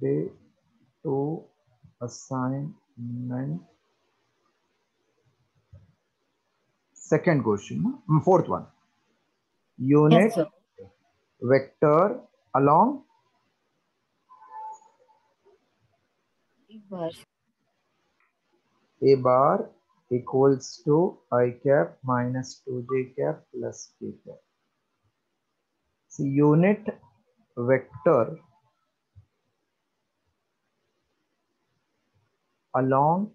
day 2 assignment. Second question, fourth one. Yes, Unit sir. vector along Bar. A bar equals to I cap minus 2j cap plus k cap. So unit vector along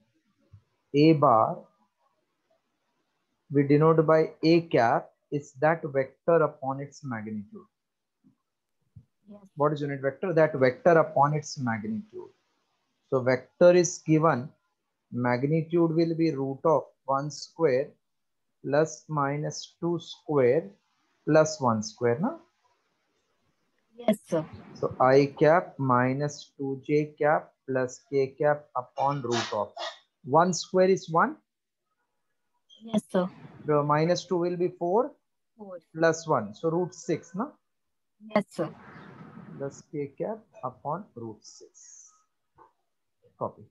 A bar we denote by A cap is that vector upon its magnitude. Yes. What is unit vector? That vector upon its magnitude. So vector is given, magnitude will be root of 1 square plus minus 2 square plus 1 square. Na? Yes, sir. So I cap minus 2j cap plus k cap upon root of 1 square is 1. Yes, sir. The minus 2 will be 4 4. plus 1. So root 6. Na? Yes, sir. Plus k cap upon root 6. Copy.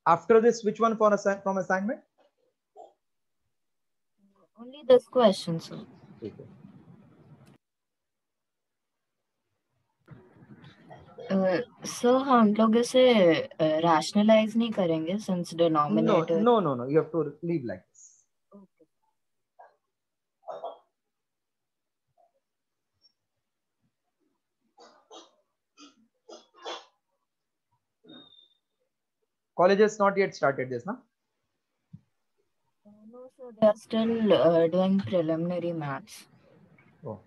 After this, which one for from assignment? Only this question, sir. Okay. Sir हम लोग इसे rationalize नहीं करेंगे since No, denominator no, no, no. You have to leave like this. Okay College has not yet started this, na? No sir they are still doing preliminary maths Oh.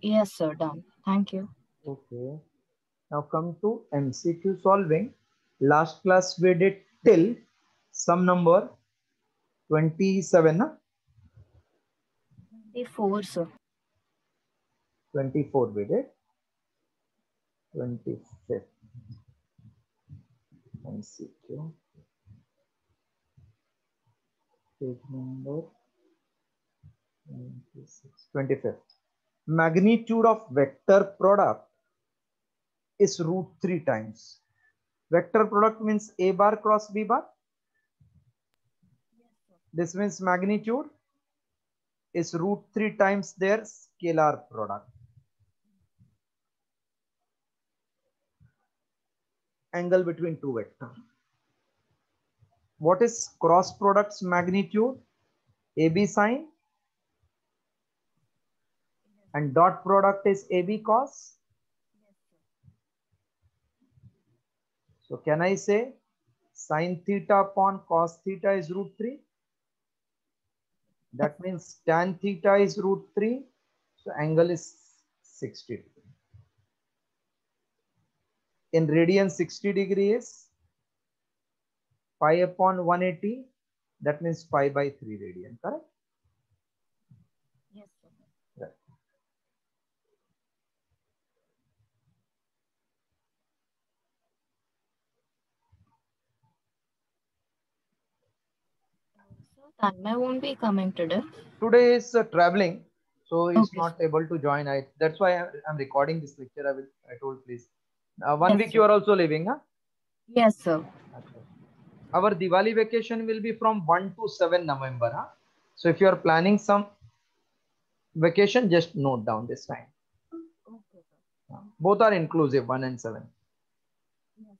Yes sir done thank you Okay. Now come to MCQ solving. Last class we did till some number 27, na? 24 sir 24 we did. 25th MCQ. Page number 26. 25th. Magnitude of vector product is root 3 times. Vector product means A bar cross B bar. This means magnitude is root 3 times their scalar product. Angle between two vectors. What is cross product's magnitude? AB sine and dot product is AB cos. So can I say sine theta upon cos theta is root 3? That means tan theta is root 3. So angle is 60 degree. In radian 60 degree is pi upon 180. That means pi by 3 radian, correct? Yes sir Right. Sir Tanmay won't be coming today Today is traveling, so he's okay not able to join. That's why I'm recording this lecture. I told please. 1 yes week you sir are also leaving, huh? yes sir Okay. Our Diwali vacation will be from 1 to 7 November, huh? So if you are planning some vacation, just note down this time. okay sir Both are inclusive, 1 and 7. yes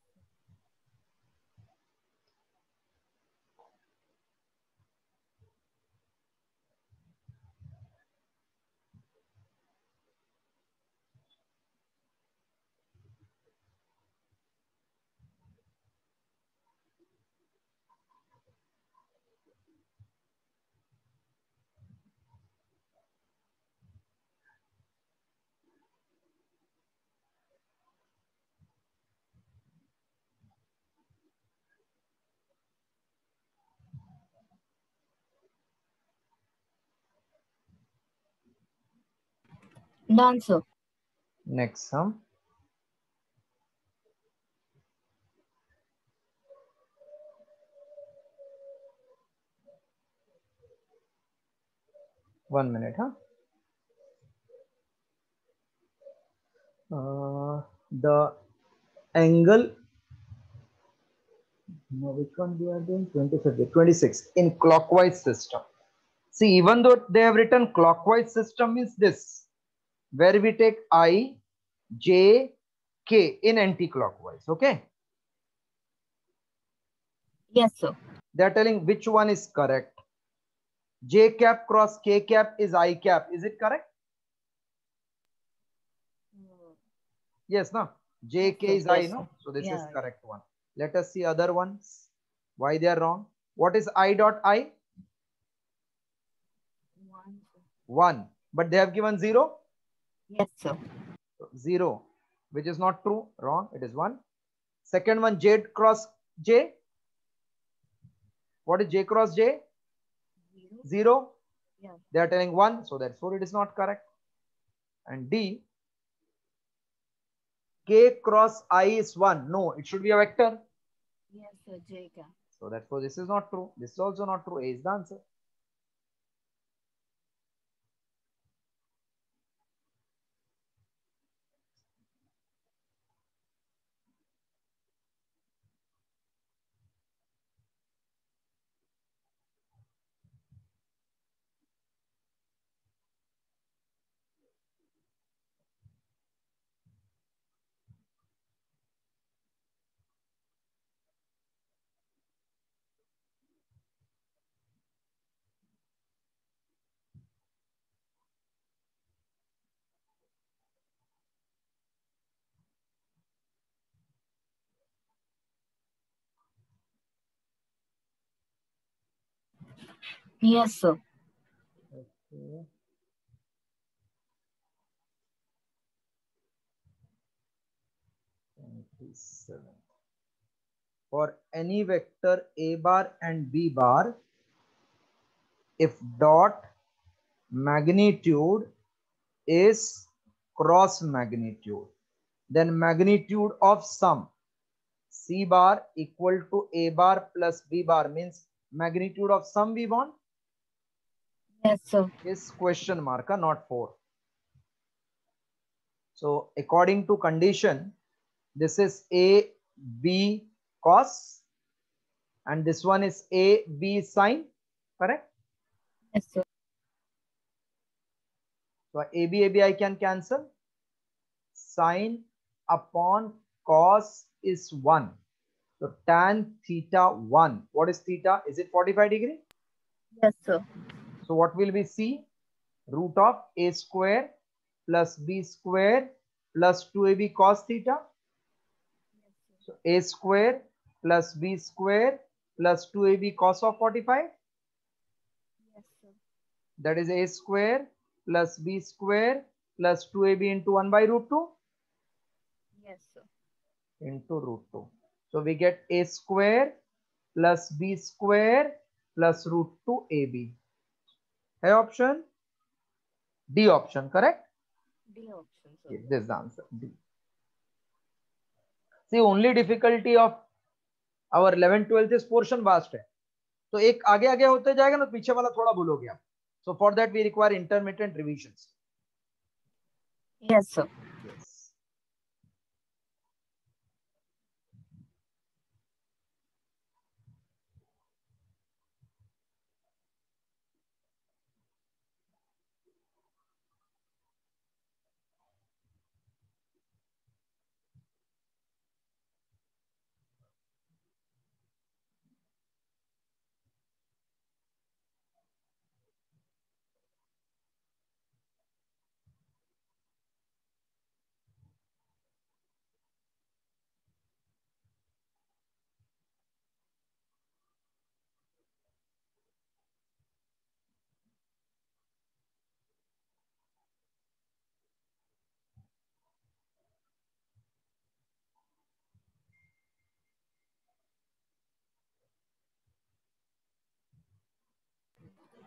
Done, sir. Next sum. One minute, huh? The angle. No, which one we are doing? 25, 26 in clockwise system. See, even though they have written clockwise system means this, where we take I, J, K in anti-clockwise. Okay. Yes, sir. They are telling which one is correct. J cap cross K cap is I cap. Is it correct? Yes, no. J, K is I, no? So this is correct one. Let us see other ones. Why they are wrong? What is I dot I? 1. But they have given 0? Yes, sir. 0, which is not true. Wrong. It is 1. Second one, J cross J. What is J cross J? 0. Yeah. They are telling 1. So therefore it is not correct. And D, K cross I is 1. No, it should be a vector. Yes, sir. J cap. So therefore this is not true. This is also not true. A is the answer. Yes, sir. Okay. For any vector A bar and B bar, if dot magnitude is cross magnitude, then magnitude of sum C bar equal to A bar plus B bar means magnitude of sum we want. Yes, sir. Is question mark, not 4. So according to condition, this is A B cos and this one is A B sine, correct? Yes, sir. So AB I can cancel. Sine upon cos is 1. So tan theta 1. What is theta? Is it 45 degree? Yes, sir. So what will we see? Root of A square plus B square plus 2AB cos theta. So A square plus B square plus 2AB cos of 45. Yes, sir. That is A square plus B square plus 2AB into 1 by root 2. Yes, sir. Into root 2. So we get A square plus B square plus root 2 AB. A option? D option, correct? D option, sir. Yes, this is the answer. D. See, only difficulty of our 11th-12th is portion vast है. तो एक आगे आगे होते जाएगा ना, पीछे वाला थोड़ा भूलोगे आप. So for that we require intermittent revisions. Yes, sir. Yes.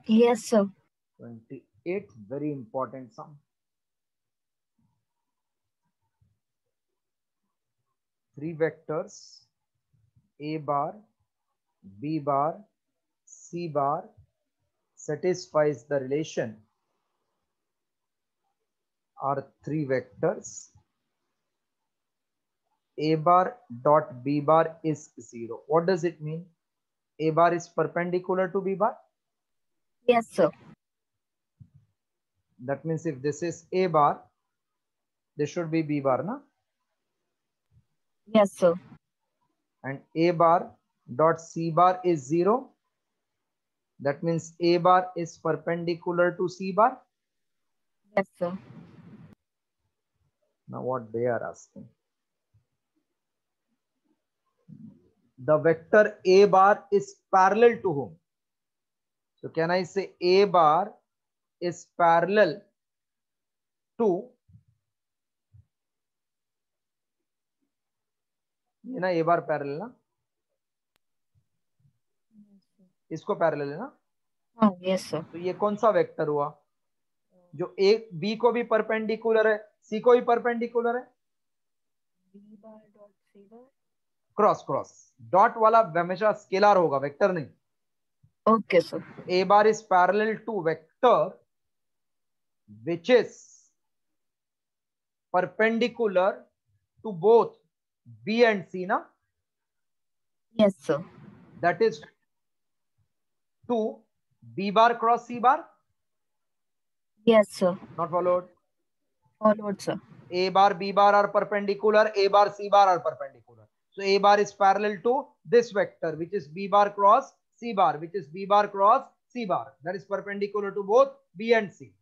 Yes, sir. 28, very important sum. three vectors A bar, B bar, C bar satisfies the relation are three vectors. A bar dot B bar is 0. What does it mean? A bar is perpendicular to B bar. Yes, sir. That means if this is A bar, this should be B bar, na? Yes, sir. And A bar dot C bar is 0. That means A bar is perpendicular to C bar. Yes, sir. Now what they are asking. The vector A bar is parallel to whom? So can I say A bar is parallel to, ये ना A bar parallel ना, इसको parallel है ना? हाँ, yes, sir. तो ये कौन सा वेक्टर हुआ जो A B को भी परपेंडिकुलर है, C को भी परपेंडिकुलर है? B bar dot C bar. Cross cross dot वाला हमेशा स्केलर होगा, वेक्टर नहीं. Okay, sir. A bar is parallel to vector which is perpendicular to both B and C, na? Yes, sir. That is to B bar cross C bar. Yes, sir. Not followed. Followed, sir. A bar B bar are perpendicular, A bar C bar are perpendicular. So A bar is parallel to this vector which is B bar cross C bar, which is B bar cross C bar. That is perpendicular to both B and C.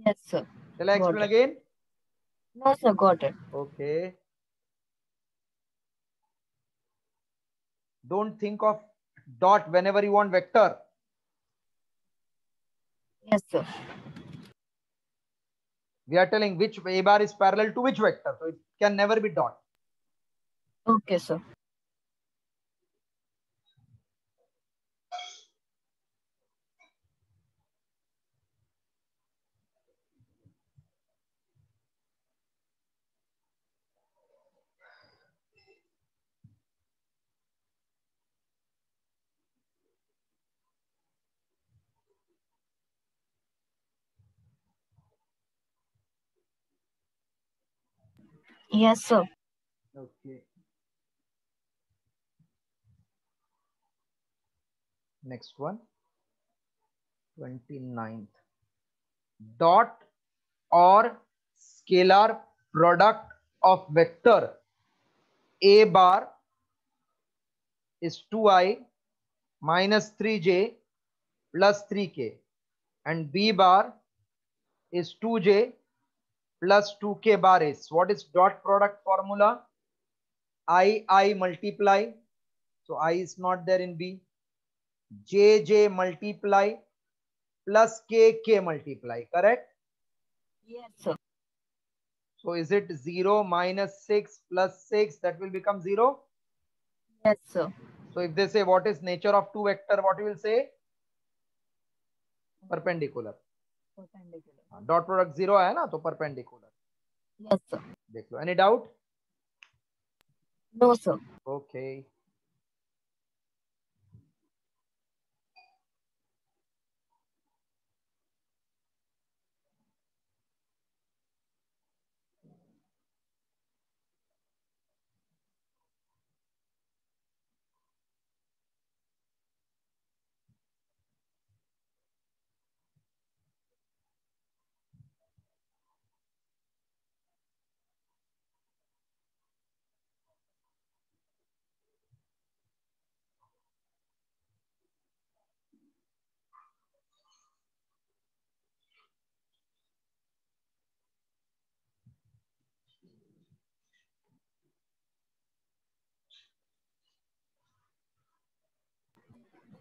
Yes, sir. Shall I explain Got it. again? No, sir. Got it. Okay. Don't think of dot whenever you want vector. Yes, sir. We are telling which A bar is parallel to which vector. So it can never be dot. Okay, sir. Yes, sir. Okay. Next one. 29th. Dot or scalar product of vector A bar is 2i minus 3j plus 3k and B bar is 2j plus 2k bar is. What is dot product formula? I multiply. So I is not there in B. J multiply plus k multiply. Correct? Yes, sir. So is it 0 minus 6 plus 6? That will become 0. Yes, sir. So if they say what is nature of two vector, what you will say? Perpendicular. Perpendicular. Dot product 0 है ना, तो perpendicular. Yes, sir. देख लो. Any doubt? No, sir. Okay.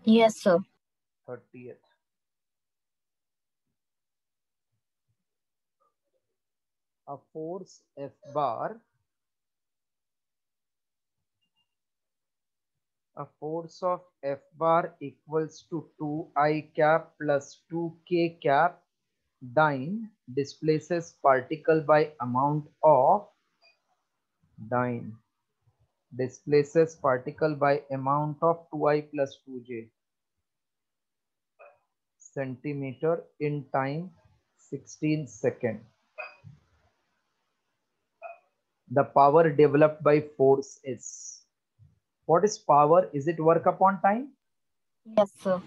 Yes, sir. 30th. A force F bar. A force of F bar equals to 2i cap plus 2k cap dyne displaces particle by amount of dyne. displaces particle by amount of 2I plus 2J centimeter in time 16 seconds. The power developed by force is. What is power? Is it work upon time? Yes, sir.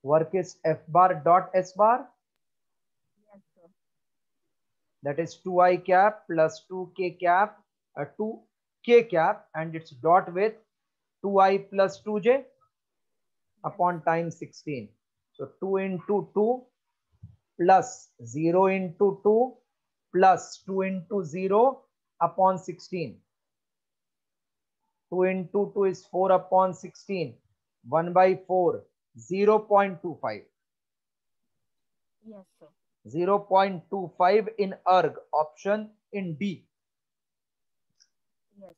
Work is F bar dot S bar. Yes, sir. That is 2I cap plus 2K cap, 2K cap, and it's dot with 2I plus 2J upon time 16. So 2 into 2 plus 0 into 2 plus 2 into 0 upon 16. 2 into 2 is 4 upon 16. 1 by 4, 0.25. Yes, sir. 0.25 in erg, option in D. Yes.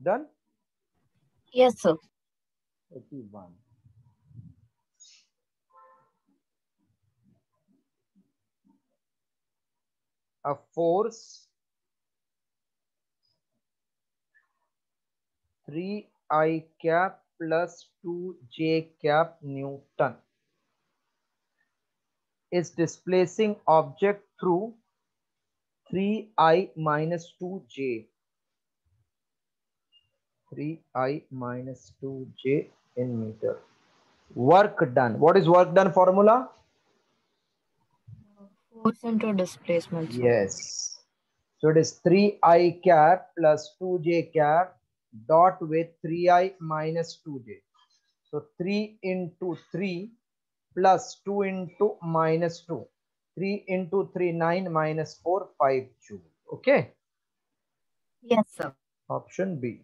Done? Yes, sir. 81. A force 3I cap plus 2J cap Newton is displacing object through 3I minus 2J. 3I minus 2J in meter. Work done. What is work done formula? Force into displacement, sir. Yes. So it is 3I cap plus 2J cap dot with 3I minus 2J. So 3 into 3 plus 2 into minus 2. 3 into 3, 9 minus 4, 5 joule. Okay. Yes, sir. Option B.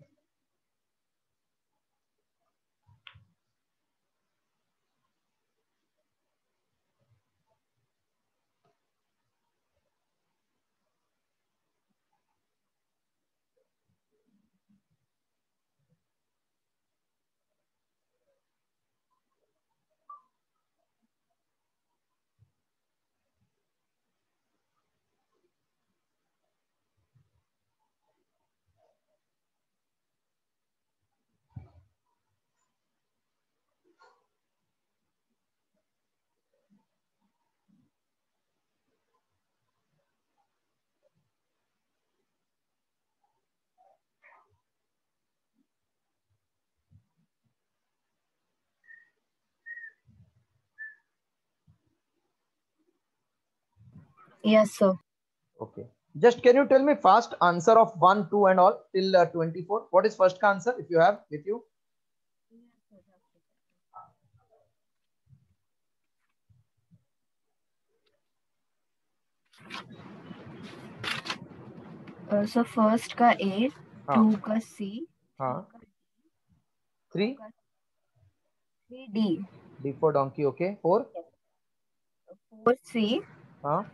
Yes, sir. Okay. Just can you tell me fast answer of 1, 2 and all till 24? What is first answer if you have with you? So first का A, हाँ 2 का C, हाँ 3 3 D, D for donkey. Okay. 4 4 C. हाँ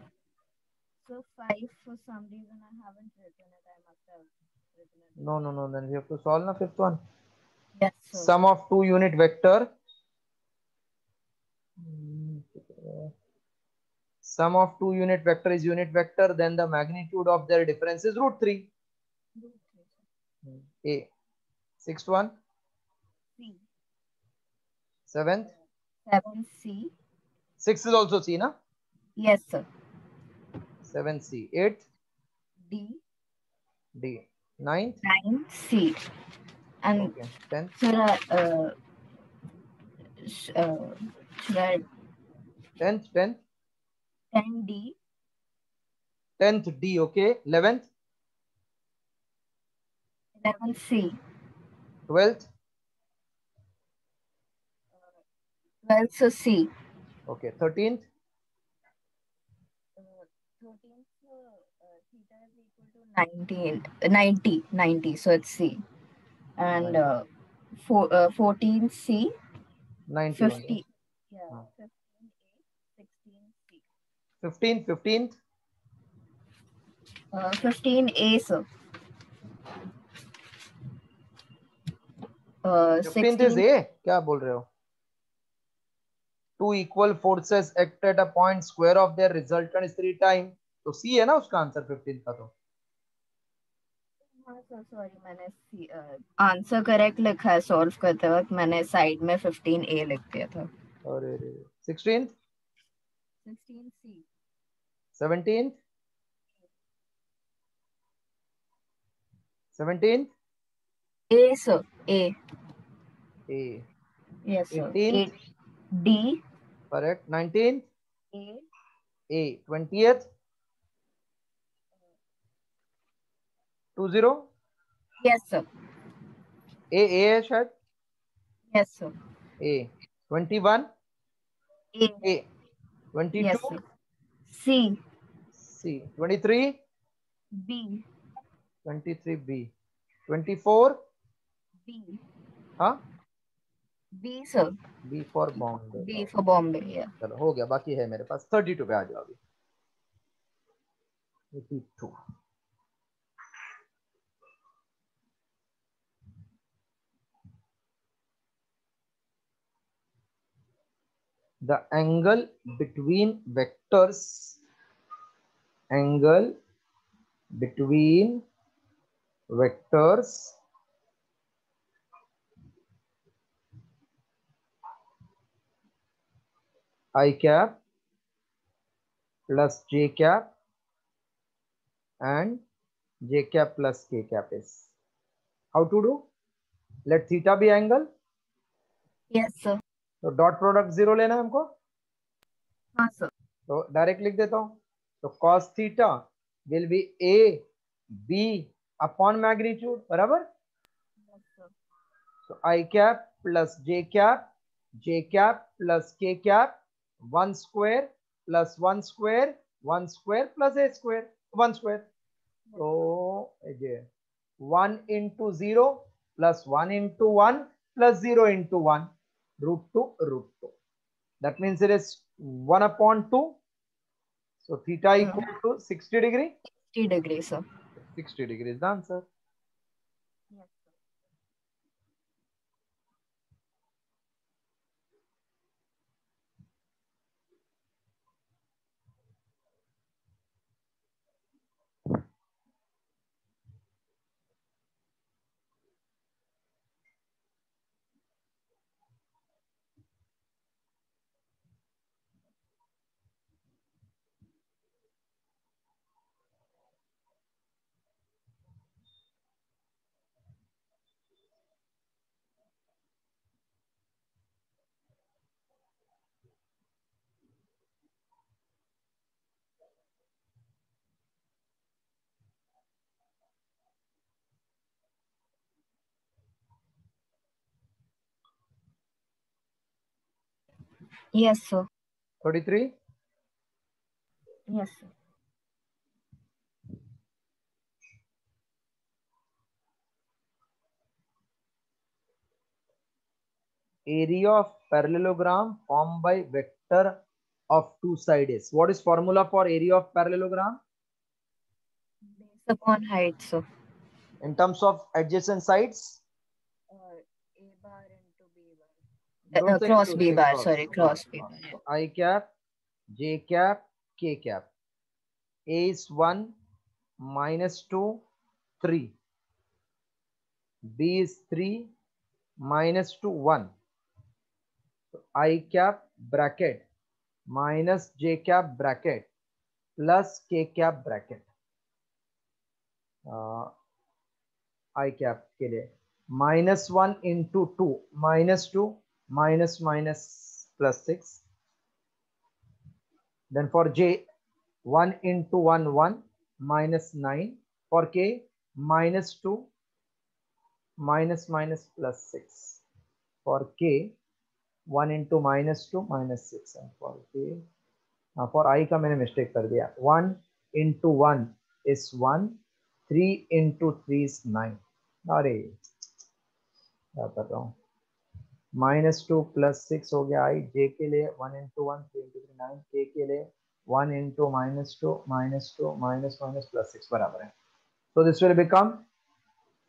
So 5, for some reason I haven't written it. I must have written it. no, then you have to solve na fifth one. Yes, sir. Sum of two unit vector. Sum of two unit vector is unit vector, then the magnitude of their difference is root 3. A. Sixth one. C. Seventh. 7 C. 6 is also C, na? Yes, sir. 7 C. 8th. D. D. Ninth? 9 C. And Okay. 10th? should I 10th? 10th? 10 D? 10th D. Okay. 11th? 11 C. 12th? 12 so C. Okay. 13th? 13th theta is equal to 90, so it's C. And 14 C, 90 50, only. yeah, 15 A, 16 C. 15th? 15th? 15 A, sir. 15th is 16 A? क्या बोल रहे हो? Two equal forces act at a point, square of their resultant is 3 times. तो C है ना उसका answer 15 का तो. हाँ सर सॉरी मैंने आंसर करेक्ट लिखा है सॉल्व करते वक्त मैंने साइड में 15 A लिख दिया था. अरे 16th? 16 C. 17th? 17th? A sir. A. A. Yes sir. 18th? 8 D. Correct. 19th? A. A. 20th? 20? Yes sir. A है शायद. Yes sir. A. 21? A. A. 22? Yes sir. C. C. 23? B. 23 B. 24? B. हाँ. B sir. B for Bombay. B for Bombay. Yeah. चलो हो गया. बाकी है मेरे पास 32 पे आ जाओ अभी. 82. The angle between vectors I cap plus j cap and j cap plus k cap is. How to do? Let theta be angle. Yes sir. तो डॉट प्रोडक्ट 0 लेना है हमको. हाँ sir. तो डायरेक्ट लिख देता हूं. तो cos theta will be a b upon magnitude. बराबर. Yes sir. So I cap plus j cap plus k cap 1 square plus 1 square 1 square plus a square 1 square. So 1 into 0 plus 1 into 1 plus 0 into 1 root 2. That means it is 1 upon 2. So theta equal to 60 degree. 60 degrees sir. 60 degree is the answer. Yes sir. Yes sir. 33. Yes sir. Area of parallelogram formed by vector of two sides. What is formula for area of parallelogram? Base upon height sir. In terms of adjacent sides? A bar into B bar. Don't say Cross into, B say bar, sorry, cross B bar. So I cap, j cap, k cap. A is 1, minus 2, 3. B is 3, minus 2, 1. So I cap bracket minus j cap bracket plus k cap bracket. I cap के लिए -1 into 2 -2 minus minus +6. Then for j 1 into 1 1 -9. For k -2 minus minus +6. For k 1 into -2 -6. And for k for I का मैंने mistake कर दिया. 1 into 1 is 1. 3 into 3 is 9. अरे क्या कर रहा हूँ. -2 +6 हो गया. I j के लिए 1 into 1 3 into 3 9. k के लिए 1 into -2 -2 minus minus +6 बराबर है. So this will become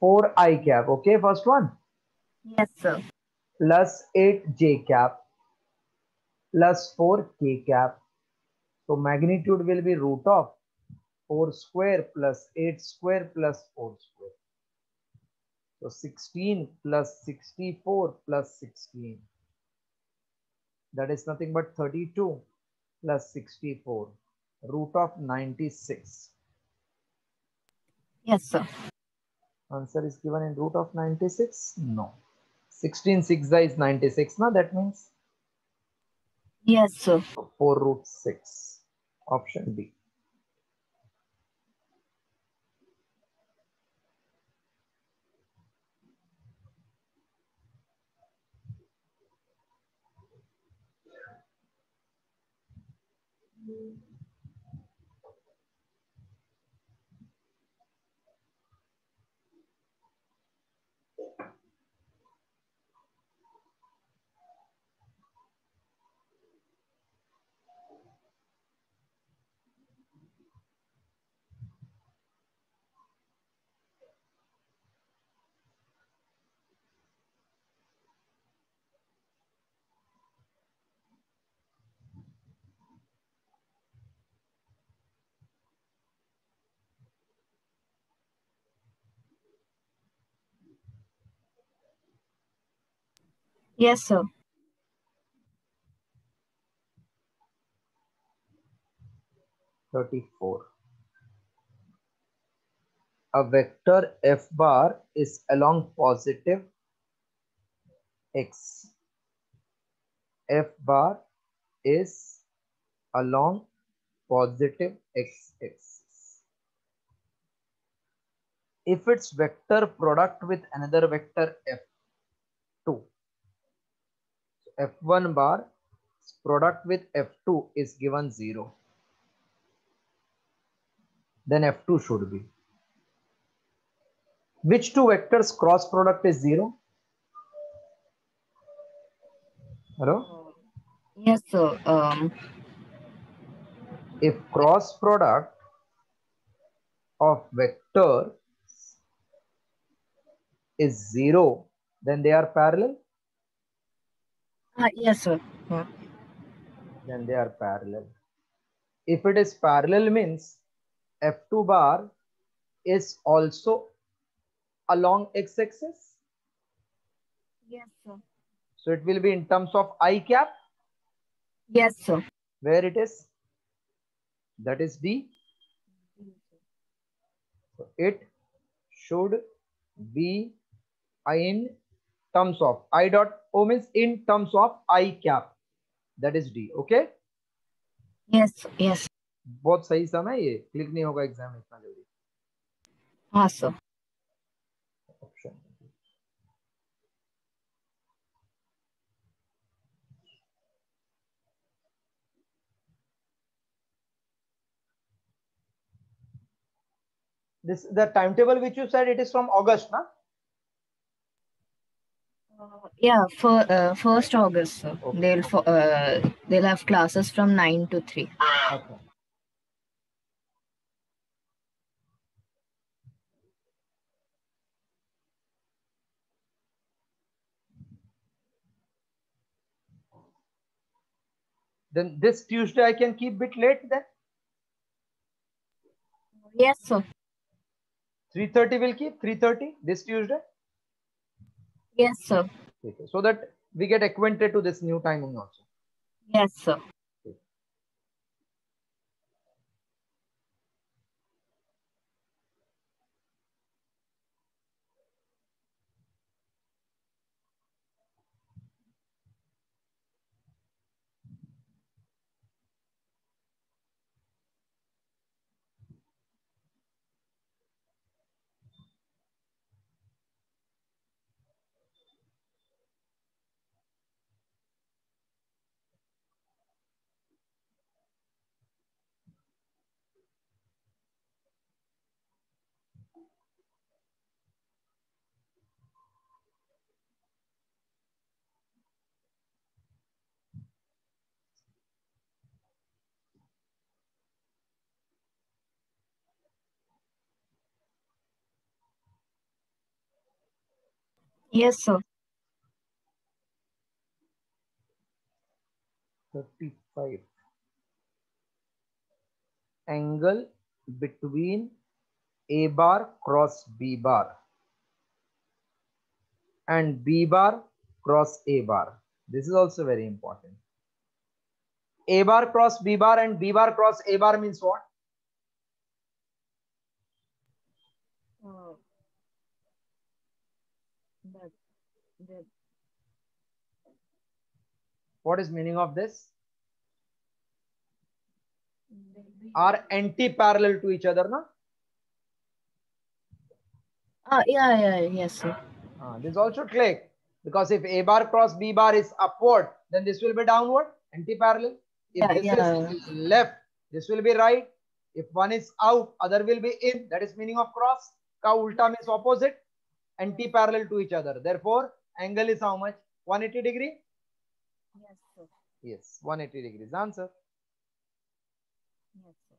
4i cap. Okay, first one. Yes, sir. Plus 8j cap plus 4k cap. So magnitude will be root of 4 square plus 8 square plus 4 square. So 16 plus 64 plus 16. That is nothing but 32 plus 64. Root of 96. Yes, sir. Answer is given in root of 96? No. 16 6 is 96. Now that means Yes, sir. 4 root 6. Option B. Yes, sir. 34. A vector f bar is along positive x. F bar is along positive x-axis. If its vector product with another vector f2, f1 bar product with f2 is given 0, then f2 should be. Which two vectors cross product is 0? Hello? Yes, sir. If cross product of vector is 0, then they are parallel? Yes, sir. Then they are parallel. If it is parallel means f2 bar is also along x-axis. Yes, sir. So it will be in terms of I cap. Yes, sir. Where it is? That is D. So it should be in terms of I dot O means in terms of I cap. That is D. Okay. Yes, yes. बहुत सही समय ये click नहीं होगा exam में इतना जल्दी. हाँ, sir. Option. This the timetable which you said it is from August, na? Yeah, for 1st August, sir. Okay. They'll have classes from 9 to 3. Okay. Then this Tuesday I can keep bit late then. Yes, sir. 3:30 will keep 3:30 this Tuesday. Yes, sir. Okay. So that we get acquainted to this new timing also. Yes, sir. Yes, sir. 35. Angle between A bar cross B bar and B bar cross A bar. This is also very important. A bar cross B bar and B bar cross A bar means what? That, that, What is meaning of this? that Are anti-parallel to each other, na? yeah, yes, sir. This is also click, because if A bar cross B bar is upward, then this will be downward, anti-parallel. If this Yeah. is left, this will be right. If one is out, other will be in. That is meaning of cross. Ka ulta means opposite, anti-parallel to each other. Therefore, angle is how much? 180 degree? Yes, sir. Yes, 180 degrees. Answer. Yes, sir.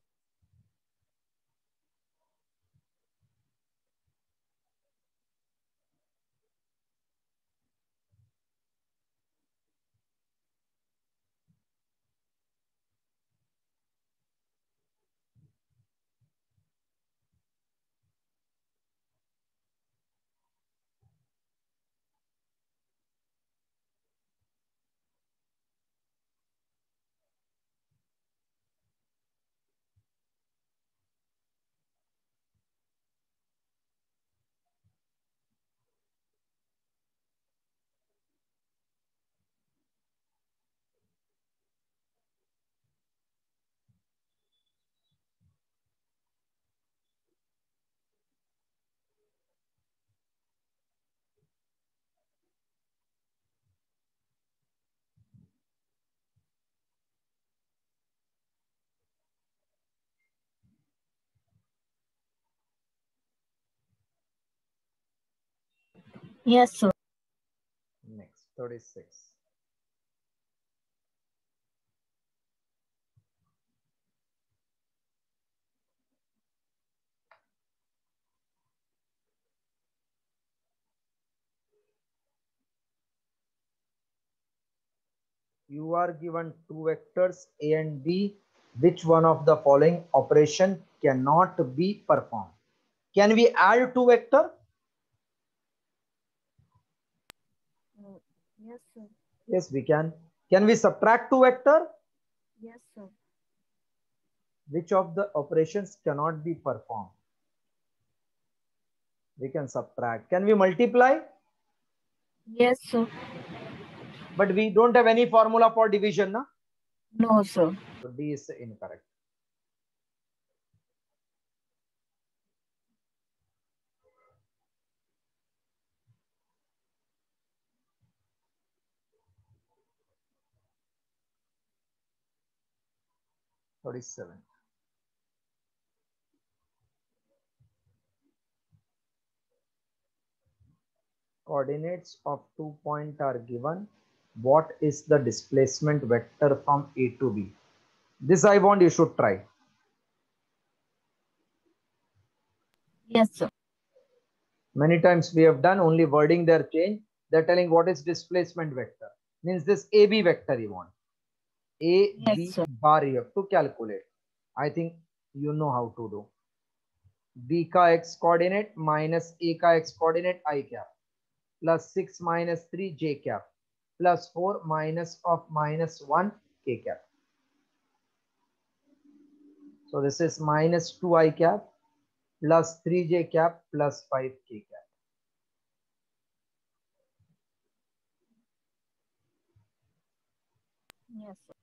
Yes, sir. Next, 36. You are given two vectors A and B. Which one of the following operation cannot be performed? Can we add two vector? Yes, sir. Yes, we can. Can we subtract two vector? Yes, sir. Which of the operations cannot be performed? We can subtract. Can we multiply? Yes, sir. But we don't have any formula for division, na? No, sir. So D is incorrect. (37) Coordinates of 2 points are given. What is the displacement vector from A to B? This I want you should try. Yes, sir. Many times we have done, only wording their change. They're telling what is displacement vector. Means this AB vector you want. Yes, AB sir. bar you have to calculate. I think you know how to do. B ka x coordinate minus A ka x coordinate I cap plus 6 minus 3 j cap plus 4 minus of minus 1 k cap. So this is minus 2 I cap plus 3 j cap plus 5 k cap. Yes, sir.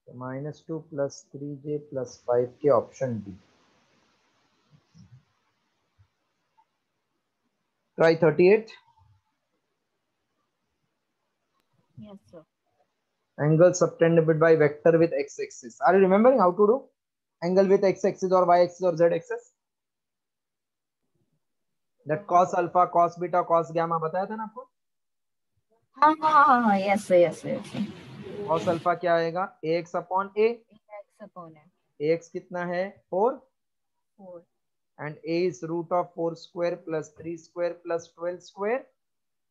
So minus 2 plus 3j plus 5k, option B. Try 38. Yes, sir. Angle subtended by vector with x-axis. Are you remembering how to do angle with x-axis or y-axis or z-axis? That cos alpha, cos beta, cos gamma बताया था ना आपको? हाँ, yes, sir, yes, sir, yes, sir. Cos alpha क्या आएगा? ax upon a. X upon it. ax कितना है? 4. 4. And a is root of 4 square plus 3 square plus 12 square.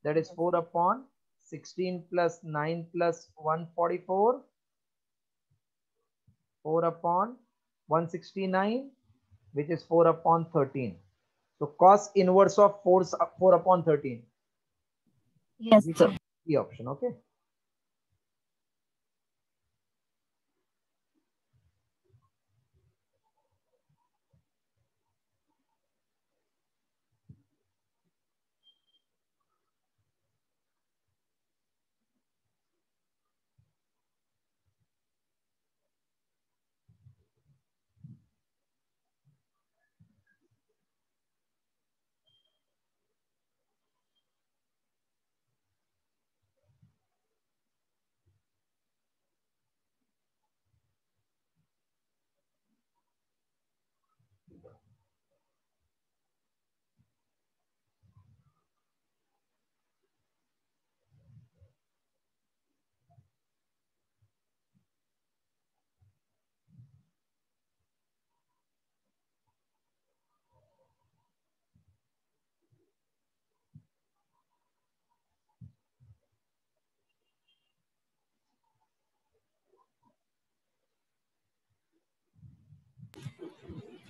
That is 4 upon 16 plus 9 plus 144. 4 upon 169, which is 4 upon 13. So cos inverse of 4 upon 13. Yes, sir. The option, okay.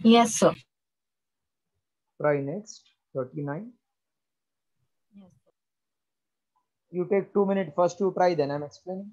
Yes, sir. Try next. 39. Yes, sir. You take 2 minutes first to try, then I'm explaining.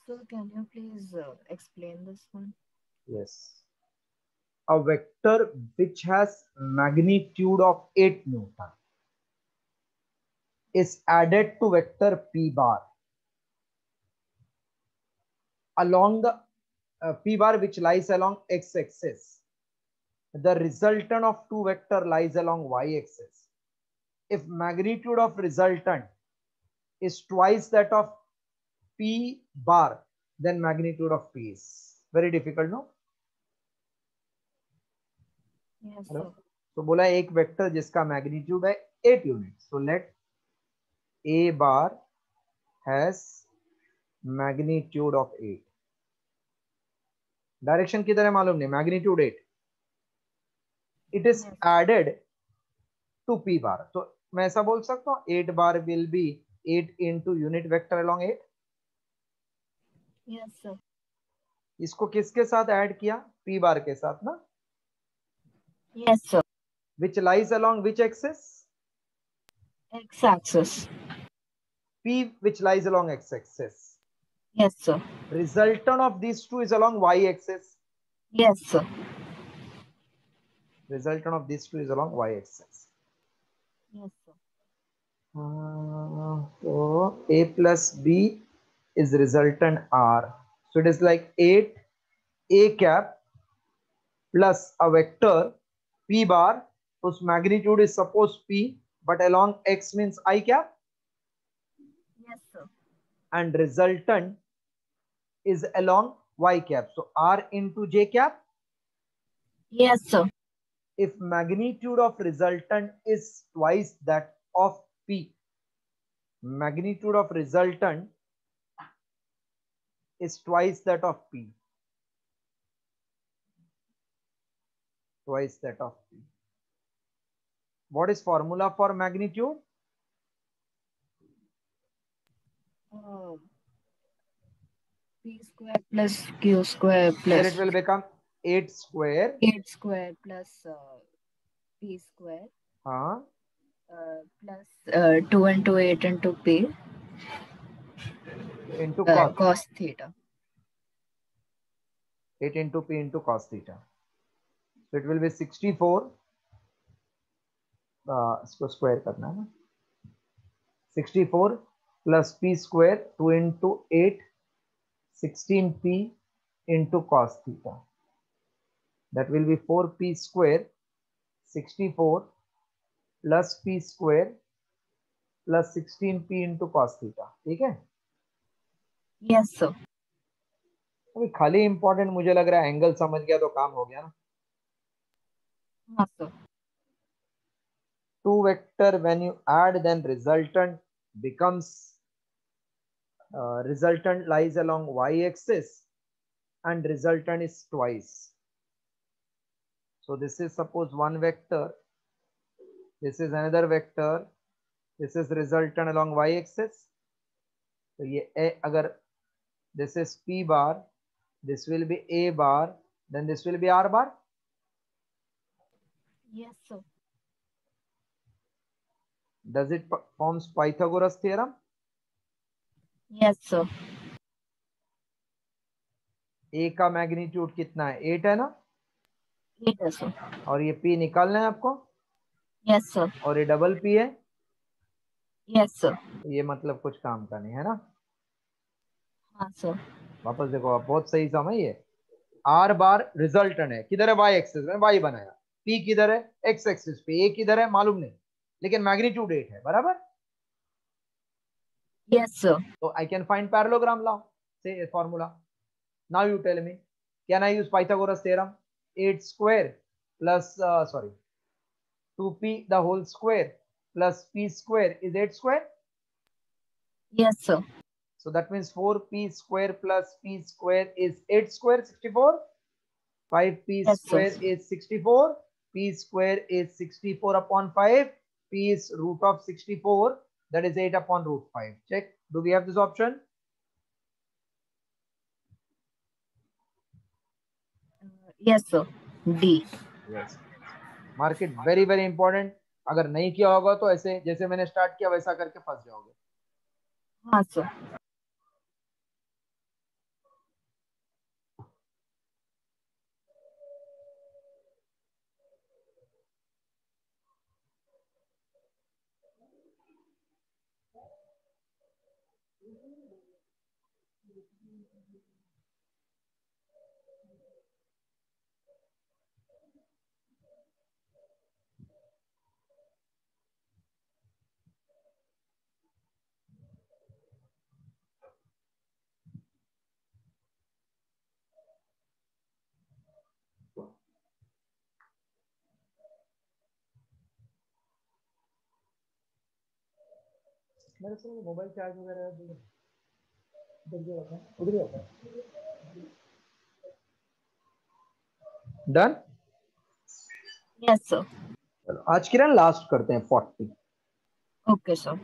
Sir, can you please explain this one? Yes. A vector which has magnitude of 8 Newton is added to vector p bar along the p bar which lies along x-axis. The resultant of two vector lies along y-axis. If magnitude of resultant is twice that of p bar, then magnitude of p is very difficult, no? Yes, Hello? sir. तो बोला एक vector जिसका magnitude है 8 unit. So let a bar has magnitude of 8. Direction किधर है मालूम नहीं, magnitude 8. It is Yes. Added to p bar. तो मैं ऐसा बोल सकता हूँ 8 bar will be 8 into unit vector along 8. Yes, sir. इसको किसके साथ ऐड किया, p bar के साथ ना, Yes, sir. which lies along which axis, X-axis. p which lies along x-axis. Yes, sir. Resultant of these two is along y-axis. Yes, sir. Resultant of these two is along y-axis. Yes, sir. So a plus b is resultant r. So it is like 8 a cap plus a vector p bar whose magnitude is suppose p, but along x means I cap, Yes, sir. and resultant is along y cap. So r into j cap. Yes, sir. If magnitude of resultant is twice that of p, magnitude of resultant is twice that of p. Twice that of p. What is formula for magnitude? P square plus Q square Here plus it will become 8 square. 8 square plus P square Huh? plus 2 into 8 into P into cos. Cos theta. 8 into p into cos theta. So it will be 64. इसको square करना है ना. 64 plus p square 2 into 8 16p into cos theta. That will be 4p square 64 plus p square plus 16p into cos theta. ठीक है. Yes sir. अभी खाली important मुझे लग रहा है एंगल समझ गया तो काम हो गया ना. हाँ sir. Two vector when you add then resultant becomes resultant lies along y-axis and resultant is twice. So this is suppose one vector, this is another vector, this is resultant along y-axis. So ये अगर this is p bar, this will be a bar, then this will be r bar. Yes sir. Does it forms Pythagoras theorem? Yes sir. a का magnitude कितना है? 8 है ना. 8 है sir. और ये p निकालना है आपको. Yes sir. और ये डबल p है. Yes sir. ये मतलब कुछ काम का नहीं है ना. हाँ sir. वापस देखो आप बहुत सही समझिए. आर बार रिजल्टेंट है किधर है? वाई एक्सिस में. वाई बनाया. पी किधर है? एक्स एक्सिस पे. ए किधर है मालूम नहीं, लेकिन मैग्नीट्यूड 8 है. बराबर. Yes sir. तो I can find parallelogram law से फॉर्मूला. Now you tell me, can I use Pythagoras theorem? 8 square plus 2p the whole square plus p square is 8 square. Yes sir. So that means 4p square plus p square is 8 square 64. 5p Yes, square sir. is 64. P square is 64 upon 5. P is root of 64. That is 8 upon root 5. Check. Do we have this option? Yes sir. D. Yes. Mark it very very important. अगर नहीं किया होगा तो ऐसे जैसे मैंने start किया वैसा करके फंस जाओगे. हाँ sir. मेरे से मोबाइल चार्ज वगैरह उधर ही होता है. डन. Yes sir. चलो आज की रन लास्ट करते हैं 40. Okay sir.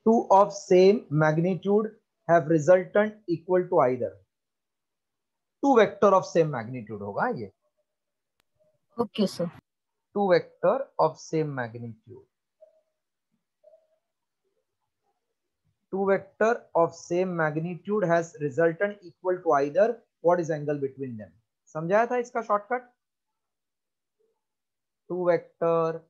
Two of same magnitude have resultant equal to either. Two vector of same magnitude होगा ये. Okay sir. Two vector of same magnitude. Two vector of same magnitude has resultant equal to either. What is angle between them? समझाया था इसका shortcut. Two vector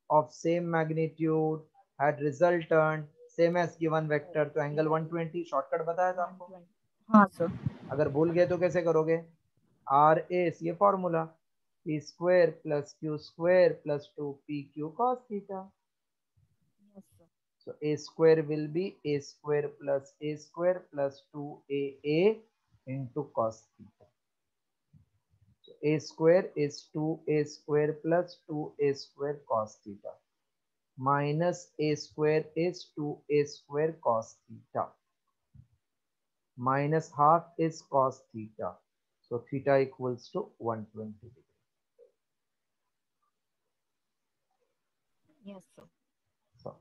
of same magnitude had resultant same as given vector, तो angle 120. Shortcut बताया था आपको. हाँ sir. अगर भूल गए तो कैसे करोगे? आर एस ये formula, P square plus Q square plus 2pq cos theta. Yes sir. So a square will be a square plus a square plus 2aa into cos theta. a square is 2a square plus 2a square cos theta. Minus a square is 2a square cos theta. Minus half is cos theta. So theta equals to 120 degree. Yes, sir. So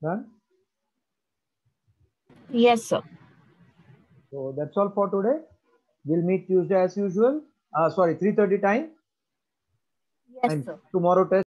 done. Yes, sir. So that's all for today. We'll meet Tuesday as usual. Sorry, 3:30 time. Yes, And sir. tomorrow test.